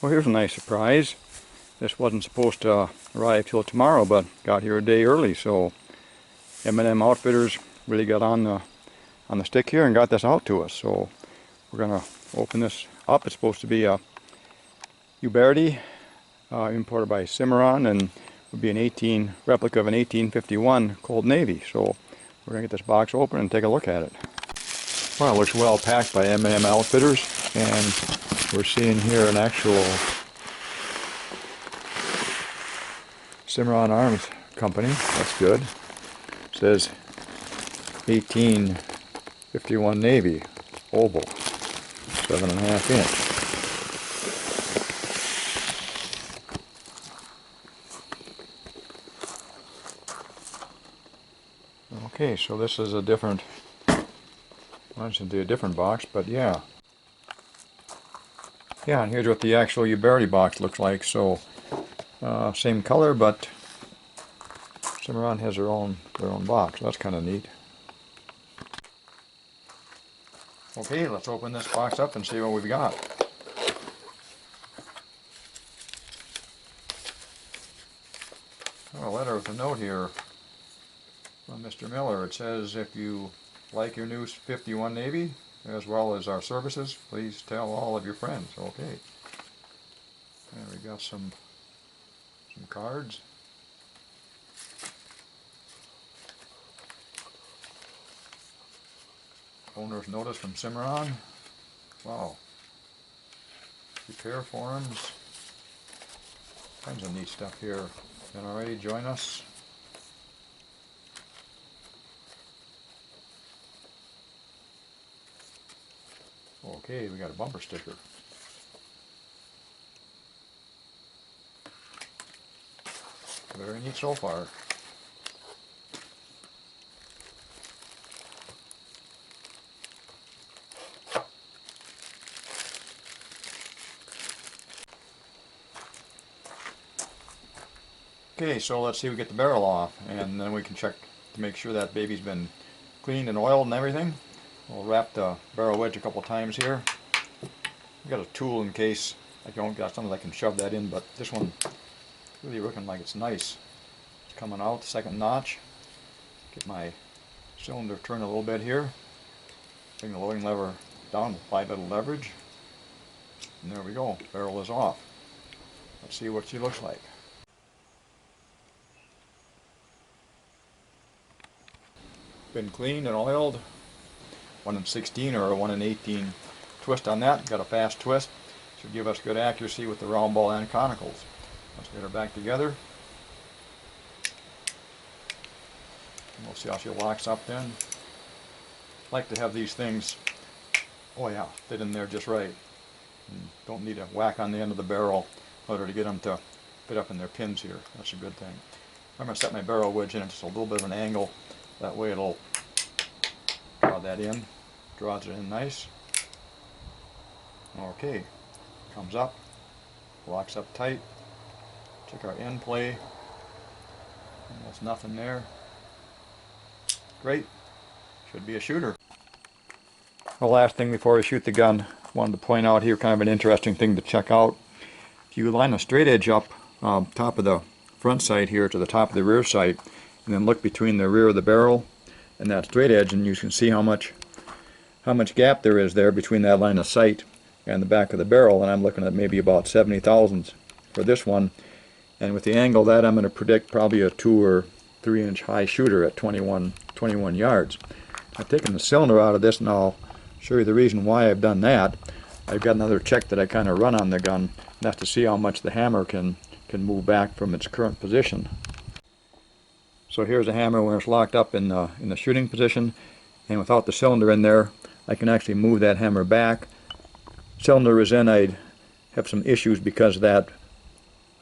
Well, here's a nice surprise. This wasn't supposed to arrive till tomorrow, but got here a day early, so M&M Outfitters really got on the stick here and got this out to us. So we're gonna open this up. It's supposed to be a Uberti, imported by Cimarron, and would be an replica of an 1851 Colt Navy. So we're gonna get this box open and take a look at it. Well, it looks well packed by M&M Outfitters, and we're seeing here an actual Cimarron Arms Company. That's good. It says 1851 Navy, oval, 7.5 inch. Okay, so this is a different, well, it should be a different box, but yeah. Yeah, and here's what the actual Uberti box looks like. So same color, but Cimarron has their own box. That's kind of neat. Okay, let's open this box up and see what we've got. A letter with a note here from Mr. Miller. It says, if you like your new 51 Navy, as well as our services, please tell all of your friends. Okay. And we got some cards. Owner's notice from Cimarron. Wow. Repair forums. Tons of neat stuff here. Can already join us. Okay, we got a bumper sticker. Very neat so far. Okay, so let's see, we get the barrel off, and then we can check to make sure that baby's been cleaned and oiled and everything. We'll wrap the barrel wedge a couple times here. I've got a tool in case I don't got something that I can shove that in, but this one really looking like it's nice. It's coming out, second notch. Get my cylinder turned a little bit here. Bring the loading lever down, apply a little leverage. And there we go, barrel is off. Let's see what she looks like. Been cleaned and oiled. 1 in 16 or a 1 in 18 twist on that. Got a fast twist. Should give us good accuracy with the round ball and conicals. Let's get her back together. And we'll see how she locks up then. Like to have these things, oh yeah, fit in there just right. And don't need a whack on the end of the barrel in order to get them to fit up in their pins here. That's a good thing. I'm going to set my barrel wedge in at just a little bit of an angle. That way it'll draw that in. Draws it in nice. Okay, comes up, locks up tight. Check our end play. Almost nothing there. Great. Should be a shooter. The last thing before we shoot the gun, wanted to point out here kind of an interesting thing to check out. If you line a straight edge up top of the front sight here to the top of the rear sight, and then look between the rear of the barrel and that straight edge, and you can see how much gap there is there between that line of sight and the back of the barrel. And I'm looking at maybe about 70 thousandths for this one, and with the angle that I'm going to predict probably a 2 or 3 inch high shooter at 21 yards. I've taken the cylinder out of this, and I'll show you the reason why I've done that. I've got another check that I kind of run on the gun, and that's to see how much the hammer can move back from its current position. So here's the hammer when it's locked up in the shooting position, and without the cylinder in there, I can actually move that hammer back. Cylinder is in, I'd have some issues because that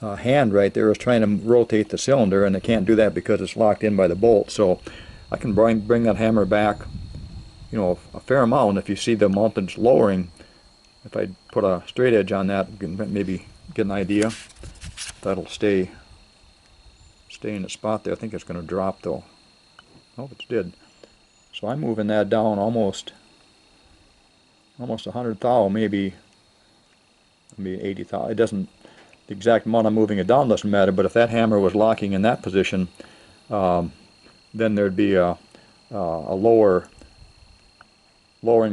hand right there is trying to rotate the cylinder, and I can't do that because it's locked in by the bolt. So I can bring that hammer back, you know, a fair amount. If you see the mountage lowering, if I put a straight edge on that, you can maybe get an idea. That'll stay in the spot there. I think it's going to drop though. Oh, it did. So I'm moving that down almost 100 thou, maybe be 80,000. It doesn't, the exact amount I'm moving it down doesn't matter, but if that hammer was locking in that position, then there'd be a lowering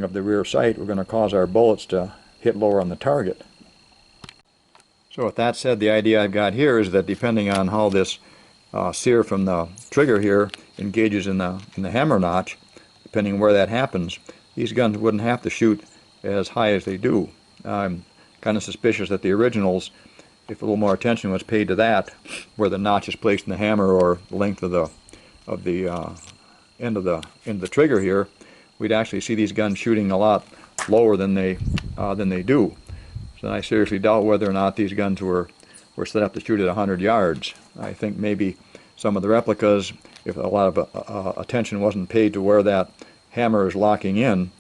of the rear sight. We're going to cause our bullets to hit lower on the target. So with that said, the idea I've got here is that depending on how this sear from the trigger here engages in the hammer notch, depending on where that happens, these guns wouldn't have to shoot as high as they do. I'm kind of suspicious that the originals, if a little more attention was paid to that, where the notch is placed in the hammer or the length of the end of the trigger here, we'd actually see these guns shooting a lot lower than they do. So I seriously doubt whether or not these guns were set up to shoot at 100 yards. I think maybe some of the replicas, if a lot of attention wasn't paid to where that hammer is locking in,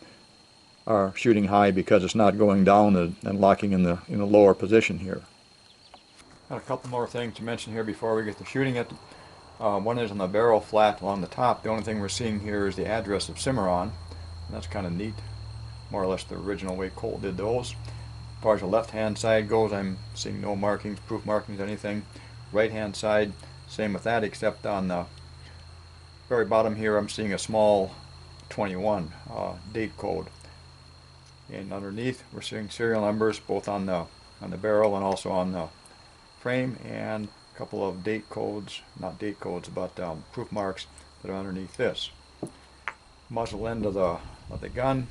are shooting high because it's not going down and locking in the lower position here. Got a couple more things to mention here before we get to shooting it. One is on the barrel flat along the top. The only thing we're seeing here is the address of Cimarron. That's kind of neat. More or less the original way Colt did those. As far as the left hand side goes, I'm seeing no markings, proof markings, anything. Right hand side, same with that, except on the very bottom here I'm seeing a small 21 date code. And underneath we're seeing serial numbers both on the barrel and also on the frame, and a couple of date codes, not date codes, but proof marks that are underneath this. Muzzle end of the gun,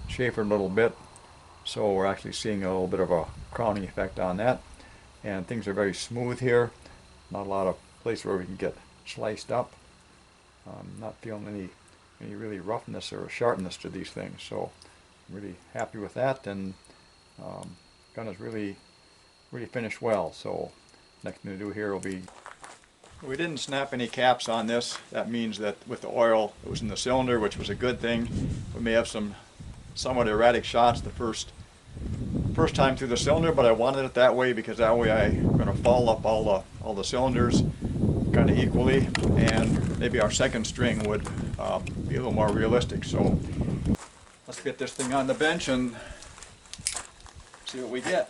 chamfered a little bit, so we're actually seeing a little bit of a crowning effect on that. And things are very smooth here, not a lot of place where we can get sliced up. Not feeling any really roughness or sharpness to these things, so I'm really happy with that. And gun is really finished well. So next thing to do here will be, we didn't snap any caps on this. That means that with the oil it was in the cylinder, which was a good thing. We may have some somewhat erratic shots the first time through the cylinder, but I wanted it that way because that way I'm going to follow up all the cylinders kind of equally, and maybe our second string would be a little more realistic. So let's get this thing on the bench and see what we get.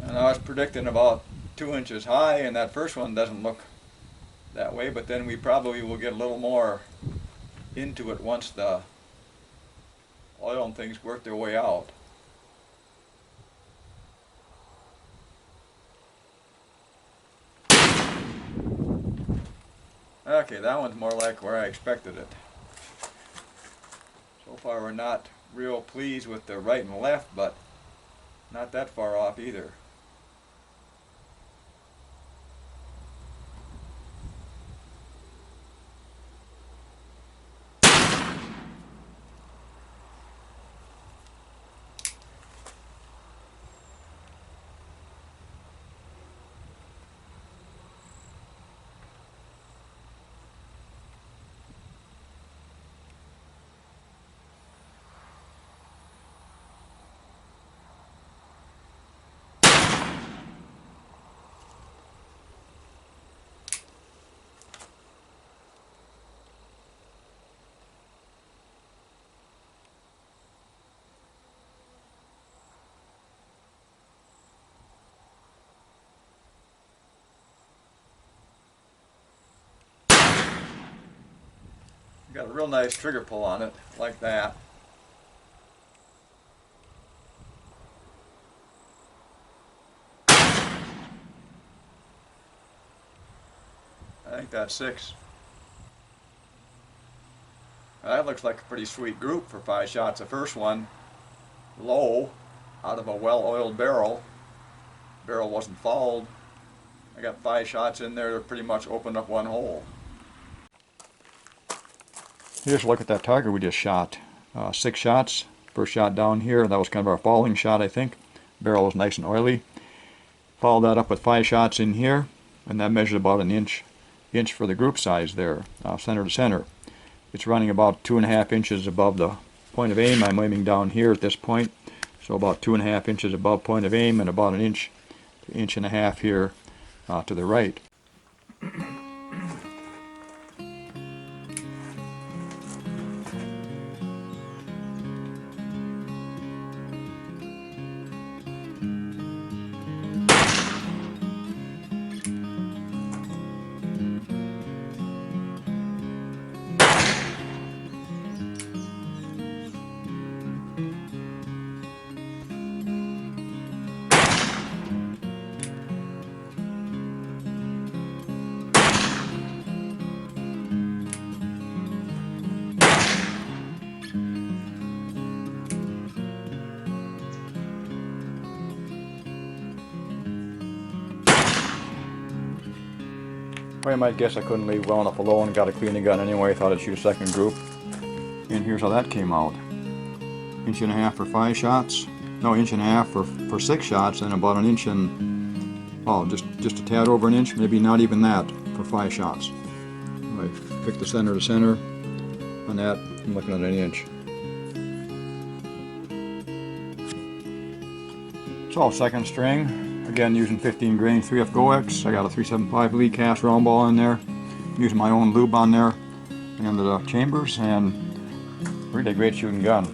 And I was predicting about 2 inches high, and that first one doesn't look that way, but then we probably will get a little more into it once the oil and things work their way out. Okay, that one's more like where I expected it. So far we're not real pleased with the right and left, but not that far off either. Got a real nice trigger pull on it, like that. I think that's 6. That looks like a pretty sweet group for 5 shots. The first one, low, out of a well-oiled barrel. Barrel wasn't fouled. I got 5 shots in there that pretty much opened up one hole. Here's a look at that target we just shot. 6 shots. First shot down here, that was kind of our falling shot, I think. Barrel was nice and oily. Followed that up with 5 shots in here, and that measured about an inch for the group size there, center to center. It's running about 2.5 inches above the point of aim. I'm aiming down here at this point, so about 2.5 inches above point of aim and about an inch 1.5 here to the right. Well, you might guess I couldn't leave well enough alone. Got to clean the gun anyway. Thought I'd shoot a second group. And here's how that came out. 1.5 for 5 shots. No, 1.5 for 6 shots, and about 1 inch and, oh, just a tad over 1 inch, maybe not even that, for 5 shots. I pick the center to center. On that, I'm looking at 1 inch. So, second string. Again, using 15 grain 3F Goex. I got a 375 lead cast round ball in there. Using my own lube on there and the chambers, and really great shooting gun.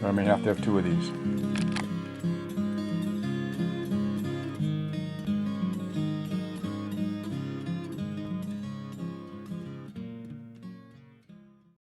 I mean, you have to have 2 of these.